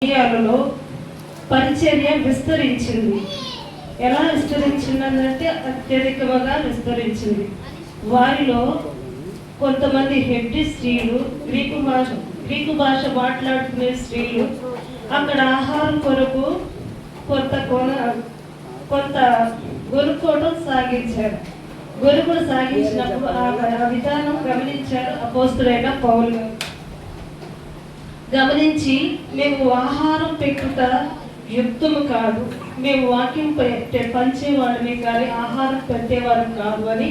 ఏరియాలలో పరిచర్య విస్తరించింది. ఎలా విస్తరించిందంటే అత్యధికంగా విస్తరించింది. వారిలో కొంతమంది హెబ్రీ స్త్రీలు, గ్రీకు భాష మాట్లాడుకునే స్త్రీలు అక్కడ ఆహారం కొరకు కొంత గొనుక్కోవడం సాగించారు. గొనుగులు సాగించినప్పుడు ఆ విధానం గమనించారు అపోస్తులైన పౌలు. గమనించి మేము ఆహారం పెట్టుట యుక్తము కాదు, మేము వాక్యం పంచేవాళ్ళమే కానీ ఆహారం పెట్టేవారు కాదు అని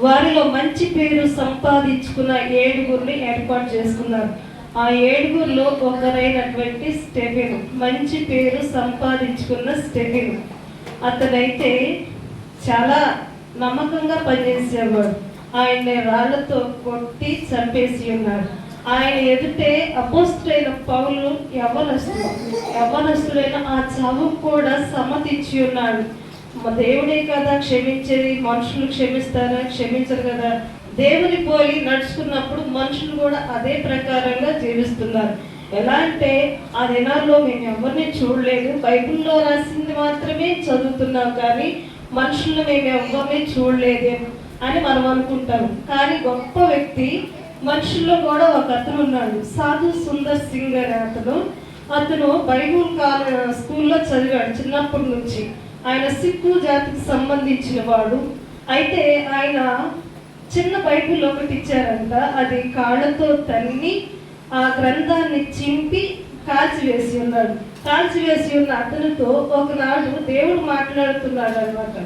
వారిలో మంచి పేరు సంపాదించుకున్న 7 ఏర్పాటు చేసుకున్నారు. ఆ 7 ఒకరైనటువంటి స్టెఫెను, మంచి పేరు సంపాదించుకున్న స్టెఫెను. అతనైతే చాలా నమ్మకంగా పనిచేసేవాడు. ఆయన్ని రాళ్లతో కొట్టి ఉన్నారు. ఆయన ఎదుటే అపోస్తులైన పౌలు యవ్వనస్తులైన ఆ చావు కూడా సమ్మతించి ఉన్నాడు. దేవుడే కదా క్షమించేది, మనుషులు క్షమిస్తారా? క్షమించరు కదా. దేవుని పోలి నడుచుకున్నప్పుడు మనుషులు కూడా అదే ప్రకారంగా జీవిస్తున్నారు. ఎలా అంటే ఆ దినాల్లో మేము ఎవరిని చూడలేదు, బైబిల్లో రాసింది మాత్రమే చదువుతున్నాం కానీ మనుషులను మేము ఎవరిని చూడలేదు అని మనం అనుకుంటాం. కానీ గొప్ప వ్యక్తి మనుషుల్లో కూడా ఒక అతను ఉన్నాడు, సాధు సుందర్ సింగ్ అనే అతను బైబుల్ స్కూల్లో చదివాడు చిన్నప్పటి నుంచి. ఆయన సిక్కు జాతికి సంబంధించిన వాడు. అయితే ఆయన చిన్న బైబిల్ ఒకటి ఇచ్చారంట, అది కాళ్ళతో తన్ని ఆ గ్రంథాన్ని చింపి కాల్చివేసి ఉన్నాడు. కాల్చివేసి ఉన్న అతనితో ఒకనాడు దేవుడు మాట్లాడుతున్నాడు అనమాట.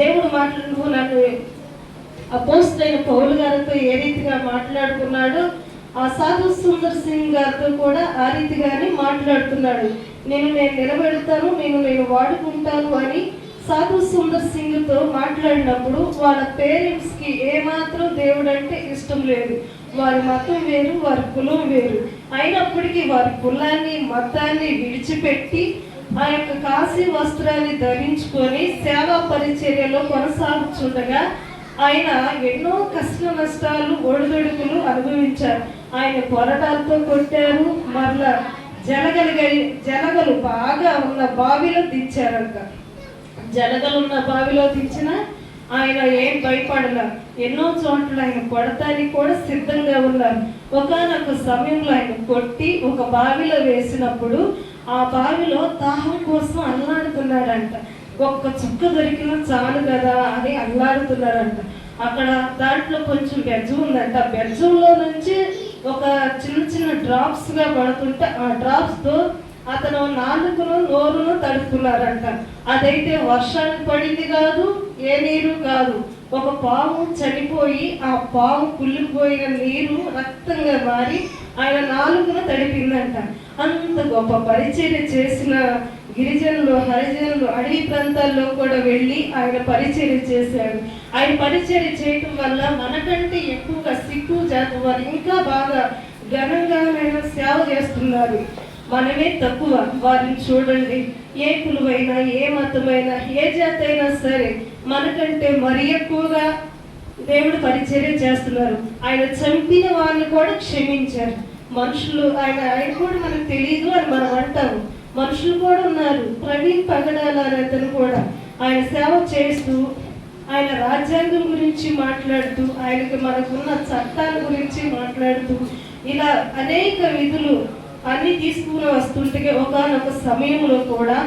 దేవుడు మాట్లాడుతూ నన్ను అపోస్తులైన పౌలు గారితో ఏ రీతిగా మాట్లాడుకున్నాడు, ఆ సాధు సుందర్ సింగ్ గారితో కూడా ఆ రీతిగానే మాట్లాడుతున్నాడు. నేను నిలబెడతాను, నేను వాడుకుంటాను అని సాధు సుందర్ సింగ్తో మాట్లాడినప్పుడు వాళ్ళ పేరెంట్స్కి ఏమాత్రం దేవుడు అంటే ఇష్టం లేదు. వారి మతం వేరు, వారి కులం వేరు. అయినప్పటికీ వారి కులాన్ని మతాన్ని విడిచిపెట్టి ఆ యొక్క కాశీ వస్త్రాన్ని ధరించుకొని సేవా పరిచర్యలో కొనసాగుతుండగా ఆయన ఎన్నో కష్ట నష్టాలు, ఒడిదుడుకులు అనుభవించారు. ఆయన పోరాటాలతో కొట్టారు, మరలా జలగలు బాగా ఉన్న బావిలో దించారంట. జలగలున్న బావిలో దించిన ఆయన ఏం భయపడల. ఎన్నో చోట్ల ఆయన కొడతానికి కూడా సిద్ధంగా ఉన్నారు. ఒకనొక సమయంలో ఆయన కొట్టి ఒక బావిలో వేసినప్పుడు ఆ బావిలో దాహం కోసం అల్లాడుతున్నాడంట. ఒక్క చుక్క దొరికినా చాలు కదా అని అల్లాడుతున్నాడంట. అక్కడ దాంట్లో కొంచెం బెజ్జం ఉందంట. బెజ్జంలో నుంచి ఒక చిన్న డ్రాప్స్ గా పడుతుంటే ఆ డ్రాప్స్ తో అతను నాలుకను నోరును తడుపుకున్నారంట. అదైతే వర్షానికి పడింది కాదు, ఏ నీరు కాదు. ఒక పాము చనిపోయి ఆ పాము కుళ్ళిపోయిన నీరు రక్తంగా మారి ఆయన నాలుకను తడిపిందంట. అంత గొప్ప పరిచర్య చేసిన గిరిజనులు, హరిజనులు, అడవి ప్రాంతాల్లో కూడా వెళ్ళి ఆయన పరిచర్య చేశాడు. ఆయన పరిచర్య చేయటం వల్ల మనకంటే ఎక్కువగా సిక్కు జాతి వారు ఇంకా బాగా ఘనంగా సేవ చేస్తున్నారు. మనమే తక్కువ. వారిని చూడండి, ఏ కులమైనా, ఏ మతమైనా, ఏ జాతి అయినా సరే మనకంటే మరి ఎక్కువగా దేవుడు పరిచర్య చేస్తున్నారు. ఆయన చంపిన వారిని కూడా క్షమించారు. మనుషులు ఆయన కూడా మనకు తెలియదు అని మనం అంటాము. మనుషులు కూడా ఉన్నారు. ప్రవీణ్ పగడాల అతను కూడా ఆయన సేవ చేస్తూ, ఆయన రాజ్యాంగం గురించి మాట్లాడుతూ, ఆయనకి మనకున్న చట్టాల గురించి మాట్లాడుతూ, ఇలా అనేక విధులు అన్ని తీసుకుని వస్తుంటే ఒకనొక సమయంలో కూడా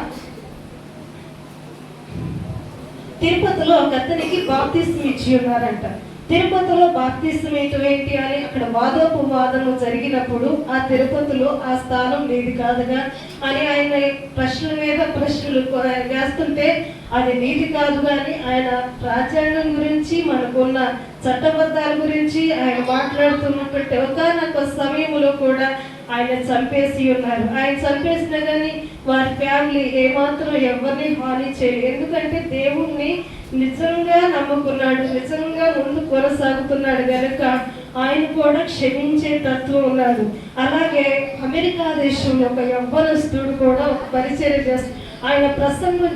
తిరుపతిలో ఒక అతనికి బాప్తిస్మం ఇచ్చి ఉన్నారంట. తిరుపతిలో బాప్తిస్మం ఏంటి అని అక్కడ వాదోపవాదము జరిగినప్పుడు ఆ తిరుపతిలో ఆ స్థానం లేదు కాదుగా అని ఆయన ప్రశ్నల మీద ప్రశ్నలు వేస్తుంటే అది నీతి కాదు కానీ ఆయన రాజ్యాంగం గురించి, మనకున్న చట్టబద్ధాల గురించి ఆయన మాట్లాడుతున్నట్టు ఒకనొక సమయంలో కూడా ఆయన చంపేసి ఉన్నారు. ఆయన చంపేసినా కానీ వారి ఫ్యామిలీ ఏమాత్రం ఎవరిని హాని చేయలేదు. ఎందుకంటే దేవుణ్ణి నిజంగా నమ్ముకున్నాడు, నిజంగా ముందు కొనసాగుతున్నాడు కనుక ఆయన కూడా క్షమించే తత్వం ఉన్నాడు. అలాగే అమెరికా దేశంలో ఒక యవ్వనస్తుడు కూడా ఒక పరిచర్య చేస్తాడు. ఆయన ప్రసంగం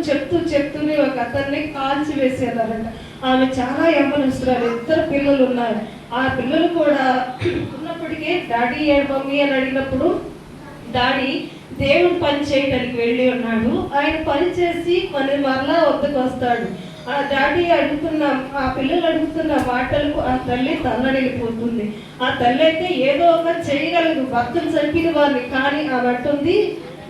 చెప్తూనే ఒక అతన్ని కాల్చివేసేదారంట. ఆమె చాలా యవ్వనస్తురాలు, 2 పిల్లలు ఉన్నారు. ఆ పిల్లలు కూడా ఉన్నప్పటికీ డాడీ మమ్మీ అని అడిగినప్పుడు డాడీ దేవుడు పని చేయడానికి వెళ్ళి ఉన్నాడు. ఆయన పని చేసి మరలా వద్దకు వస్తాడు. ఆ డాడీ అడుగుతున్న, ఆ పిల్లలు అడుగుతున్న మాటలకు ఆ తల్లి తల్లడిల్లిపోతుంది. ఆ తల్లి అయితే ఏదో ఒక చేయగలదు, భర్తను చంపిన వారిని, కానీ ఆమె అంటుంది,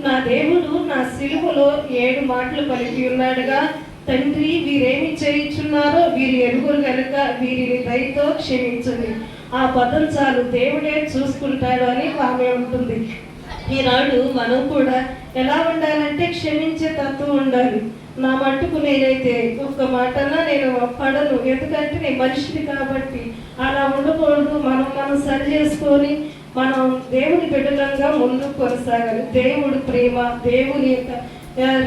నా దేవుడు నా సిలువలో 7 మాటలు పలికి ఉన్నాడుగా, తండ్రి వీరేమి చేయుచున్నారో వీరి ఎరుగురు కనుక వీరిని దయతో క్షమించండి. ఆ పదం చాలు, దేవుడే చూసుకుంటాడు అని ఆమె ఉంటుంది. ఈనాడు మనం కూడా ఎలా ఉండాలంటే క్షమించే తత్వం ఉండాలి. నా మట్టుకు నేనైతే ఒక్క మాటన్నా నేను పడను, ఎందుకంటే నేను మనిషిని కాబట్టి. అలా ఉండకూడదు. మనం సరి చేసుకొని మనం దేవుని బిడ్డలంగా ముందుకు కొనసాగాలి. దేవుడు ప్రేమ, దేవుని యొక్క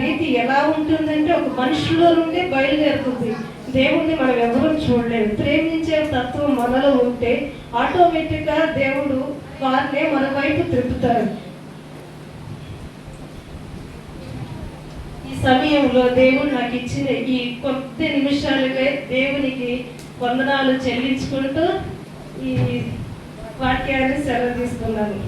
రీతి ఎలా ఉంటుందంటే ఒక మనిషిలో నుండి బయలుదేరుతుంది. దేవుణ్ణి మనం ఎవరూ చూడలేము. ప్రేమించే తత్వం మనలో ఉంటే ఆటోమేటిక్గా దేవుడు వారినే మన వైపు తిప్పుతాడు. ఈ సమయంలో దేవుడు నాకు ఇచ్చిన ఈ కొద్ది నిమిషాలుగా దేవునికి వందనాలు చెల్లించుకుంటూ ఈ వాక్యాన్ని సెలవు తీసుకున్నాను.